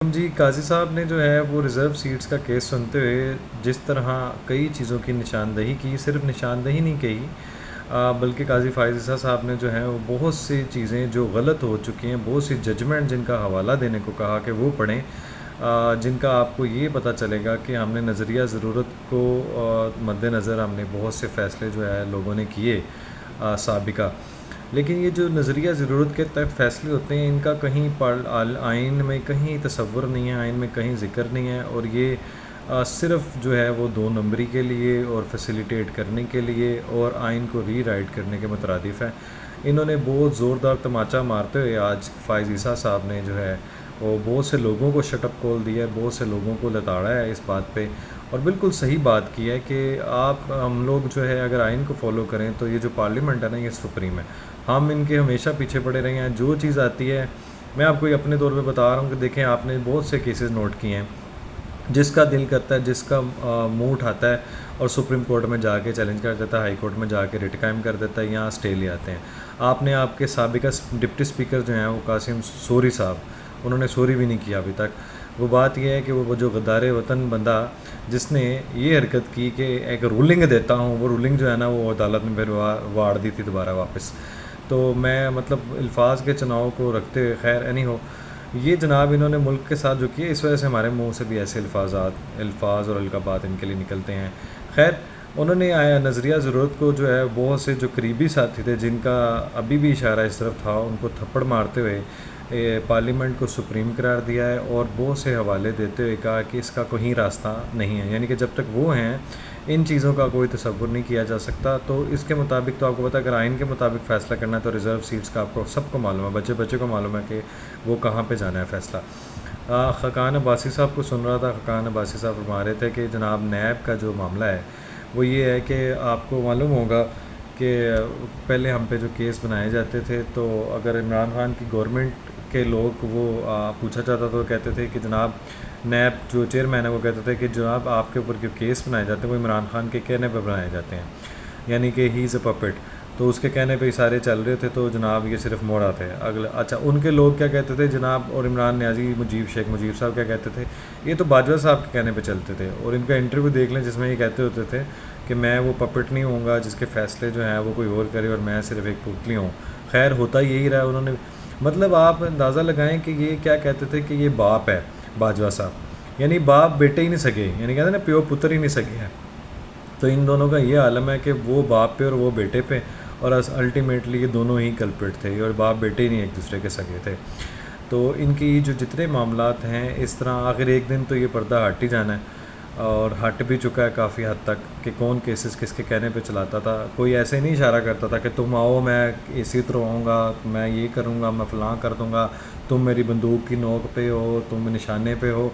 جی قاضی صاحب نے جو ہے وہ ریزرو سیٹس کا کیس سنتے ہوئے جس طرح کئی چیزوں کی نشاندہی کی، صرف نشاندہی نہیں کہی بلکہ قاضی فائز عیسیٰ صاحب نے جو ہے وہ بہت سی چیزیں جو غلط ہو چکی ہیں، بہت سی ججمنٹ جن کا حوالہ دینے کو کہا کہ وہ پڑھیں، جن کا آپ کو یہ پتہ چلے گا کہ ہم نے نظریہ ضرورت کو مد نظر ہم نے بہت سے فیصلے جو ہے لوگوں نے کیے سابقہ. لیکن یہ جو نظریہ ضرورت کے تحت فیصلے ہوتے ہیں، ان کا کہیں آئین میں کہیں تصور نہیں ہے، آئین میں کہیں ذکر نہیں ہے، اور یہ صرف جو ہے وہ 2 نمبری کے لیے اور فیسیلیٹیٹ کرنے کے لیے اور آئین کو ری رائٹ کرنے کے مترادف ہے. انہوں نے بہت زوردار تماچا مارتے ہوئے آج فائز عیسیٰ صاحب نے جو ہے وہ بہت سے لوگوں کو شٹ اپ کال دیا ہے، بہت سے لوگوں کو لتاڑا ہے اس بات پہ، اور بالکل صحیح بات کی ہے کہ ہم لوگ جو ہے اگر آئین کو فالو کریں تو یہ جو پارلیمنٹ ہے نا، یہ سپریم ہے. ہم ان کے ہمیشہ پیچھے پڑے رہے ہیں. جو چیز آتی ہے، میں آپ کو اپنے طور پہ بتا رہا ہوں کہ دیکھیں، آپ نے بہت سے کیسز نوٹ کیے ہیں، جس کا دل کرتا ہے، جس کا منہ اٹھاتا ہے اور سپریم کورٹ میں جا کے چیلنج کر دیتا ہے، ہائی کورٹ میں جا کے ریٹ قائم کر دیتا ہے، یہاں اسٹے لے آتے ہیں. آپ نے آپ کے سابقہ ڈپٹی اسپیکر جو ہیں وہ قاسم سوری صاحب، انہوں نے سوری بھی نہیں کیا ابھی تک. وہ بات یہ ہے کہ وہ جو غدار وطن بندہ جس نے یہ حرکت کی کہ ایک رولنگ دیتا ہوں، وہ رولنگ جو ہے نا وہ عدالت میں پھر واڑ دی تھی دوبارہ واپس. تو میں مطلب الفاظ کے چناؤ کو رکھتے ہوئے، خیر اینی ہو، یہ جناب انہوں نے ملک کے ساتھ جو کیا، اس وجہ سے ہمارے منہ سے بھی ایسے الفاظ اور القابات ان کے لیے نکلتے ہیں. خیر، انہوں نے نظریہ ضرورت کو جو ہے بہت سے جو قریبی ساتھی تھے جن کا ابھی بھی اشارہ اس طرف تھا، ان کو تھپڑ مارتے ہوئے پارلیمنٹ کو سپریم قرار دیا ہے، اور بہت سے حوالے دیتے ہوئے کہا کہ اس کا کوئی راستہ نہیں ہے، یعنی کہ جب تک وہ ہیں ان چیزوں کا کوئی تصور نہیں کیا جا سکتا. تو اس کے مطابق تو آپ کو پتہ ہے، اگر آئین کے مطابق فیصلہ کرنا ہے تو ریزرو سیٹس کا آپ کو سب کو معلوم ہے، بچے کو معلوم ہے کہ وہ کہاں پہ جانا ہے فیصلہ. خاقان عباسی صاحب کو سن رہا تھا، خاقان عباسی صاحب فرما رہے تھے کہ جناب نیب کا جو معاملہ ہے وہ یہ ہے کہ آپ کو معلوم ہوگا کہ پہلے ہم پہ جو کیس بنائے جاتے تھے، تو اگر عمران خان کی گورنمنٹ کے لوگ وہ پوچھا جاتا تو کہتے تھے کہ جناب نیب جو چیئرمین ہے وہ کہتے تھے کہ جناب آپ کے اوپر جو کیس بنائے جاتے ہیں وہ عمران خان کے کہنے پہ بنائے جاتے ہیں، یعنی کہ ہی از اے پپٹ. تو اس کے کہنے پہ ہی سارے چل رہے تھے، تو جناب یہ صرف موڑا تھے. اچھا، ان کے لوگ کیا کہتے تھے جناب، اور عمران نیازی شیخ مجیب صاحب کیا کہتے تھے، یہ تو باجوہ صاحب کے کہنے پہ چلتے تھے. اور ان کا انٹرویو دیکھ لیں جس میں یہ کہتے ہوتے تھے کہ میں وہ پپٹ نہیں ہوں گا جس کے فیصلے جو ہیں وہ کوئی اور کرے اور میں صرف ایک پتلی ہوں. خیر، ہوتا یہی رہا. انہوں نے مطلب آپ اندازہ لگائیں کہ یہ کیا کہتے تھے کہ یہ باپ ہے باجوہ صاحب، یعنی باپ بیٹے ہی نہیں سکے، یعنی کہتے ہیں نا پیو پتر ہی نہیں سکے ہیں. تو ان دونوں کا یہ عالم ہے کہ وہ باپ پہ اور وہ بیٹے پہ، اور الٹیمیٹلی یہ دونوں ہی کلپریٹ تھے اور باپ بیٹے ہی نہیں ایک دوسرے کے سگے تھے. تو ان کی جو جتنے معاملات ہیں اس طرح آخر ایک دن تو یہ پردہ ہٹ ہی جانا ہے، اور ہٹ بھی چکا ہے کافی حد تک کہ کون کیسز کس کے کہنے پہ چلاتا تھا. کوئی ایسے نہیں اشارہ کرتا تھا کہ تم آؤ میں اسی طرح آؤں گا، میں یہ کروں گا، میں فلاں کر دوں گا، تم میری بندوق کی نوک پہ ہو، تم نشانے پہ ہو.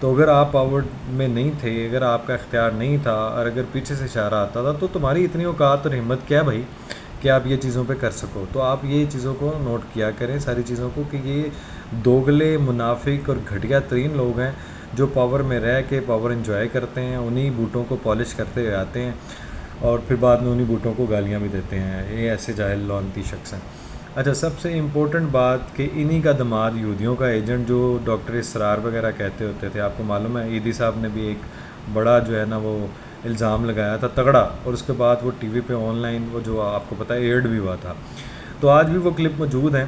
تو اگر آپ پاور میں نہیں تھے، اگر آپ کا اختیار نہیں تھا، اور اگر پیچھے سے اشارہ آتا تھا، تو تمہاری اتنی اوقات اور ہمت کیا بھائی کہ آپ یہ چیزوں پہ کر سکو. تو آپ یہ چیزوں کو نوٹ کیا کریں، ساری چیزوں کو، کہ یہ دوگلے، منافق اور گھٹیا ترین لوگ ہیں جو پاور میں رہ کے پاور انجوائے کرتے ہیں، انہی بوٹوں کو پالش کرتے ہوئے آتے ہیں اور پھر بعد میں انہی بوٹوں کو گالیاں بھی دیتے ہیں. یہ ایسے جاہل لعنتی شخص ہیں. اچھا، سب سے امپورٹنٹ بات کہ انہی کا دماد یہودیوں کا ایجنٹ جو ڈاکٹر اسرار وغیرہ کہتے ہوتے تھے، آپ کو معلوم ہے عیدی صاحب نے بھی ایک بڑا جو ہے نا وہ الزام لگایا تھا تگڑا، اور اس کے بعد وہ ٹی وی پہ آن لائن وہ جو آپ کو پتہ ہے ایئرڈ بھی ہوا تھا. تو آج بھی وہ کلپ موجود ہیں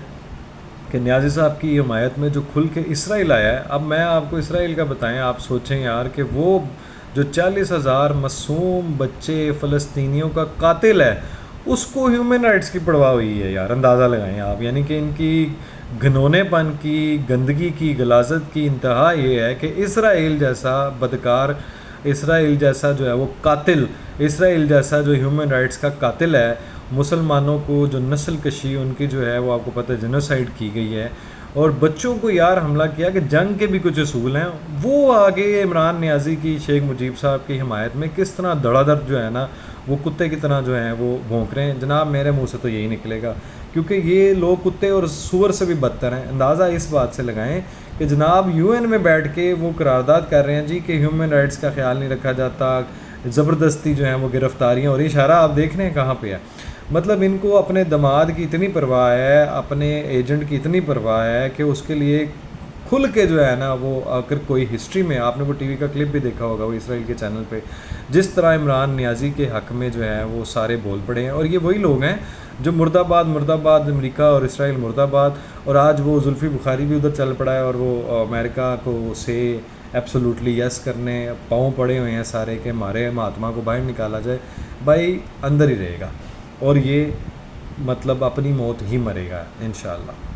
کہ نیازی صاحب کی حمایت میں جو کھل کے اسرائیل آیا ہے. اب میں آپ کو اسرائیل کا بتائیں، آپ سوچیں یار کہ وہ جو 40,000 معصوم بچے فلسطینیوں کا قاتل ہے، اس کو ہیومن رائٹس کی پرواہ ہوئی ہے یار. اندازہ لگائیں آپ، یعنی کہ ان کی گھنونے پن کی، گندگی کی، غلاظت کی انتہا یہ ہے کہ اسرائیل جیسا بدکار، اسرائیل جیسا جو ہے وہ قاتل، اسرائیل جیسا جو ہیومن رائٹس کا قاتل ہے، مسلمانوں کو جو نسل کشی ان کی جو ہے وہ آپ کو پتہ ہے جنوسائیڈ کی گئی ہے، اور بچوں کو یار حملہ کیا کہ جنگ کے بھی کچھ اصول ہیں. وہ آگے عمران نیازی کی، شیخ مجیب صاحب کی حمایت میں کس طرح دڑا دڑ جو ہے نا وہ کتے کی طرح جو ہیں وہ بھونک رہے ہیں. جناب میرے منہ سے تو یہی نکلے گا، کیونکہ یہ لوگ کتے اور سور سے بھی بدتر ہیں. اندازہ اس بات سے لگائیں کہ جناب یو این میں بیٹھ کے وہ قرارداد کر رہے ہیں جی کہ ہیومن رائٹس کا خیال نہیں رکھا جاتا، زبردستی جو ہیں وہ گرفتاریاں، اور اشارہ آپ دیکھ رہے ہیں کہاں پہ ہے. مطلب ان کو اپنے دماد کی اتنی پرواہ ہے، اپنے ایجنٹ کی اتنی پرواہ ہے کہ اس کے لیے کھل کے جو ہے نا وہ اگر کوئی ہسٹری میں آپ نے وہ ٹی وی کا کلپ بھی دیکھا ہوگا وہ اسرائیل کے چینل پہ جس طرح عمران نیازی کے حق میں جو ہے وہ سارے بول پڑے ہیں، اور یہ وہی لوگ ہیں جو مرد آباد امریکہ اور اسرائیل مرد آباد، اور آج وہ زلفی بخاری بھی ادھر چل پڑا ہے اور وہ امریکہ کو سے ایبسولوٹلی یس کرنے پاؤں پڑے ہوئے ہیں سارے کہ ہمارے مہاتما کو باہر نکالا جائے. بھائی اندر ہی رہے گا اور یہ مطلب اپنی موت ہی مرے گا انشاءاللہ.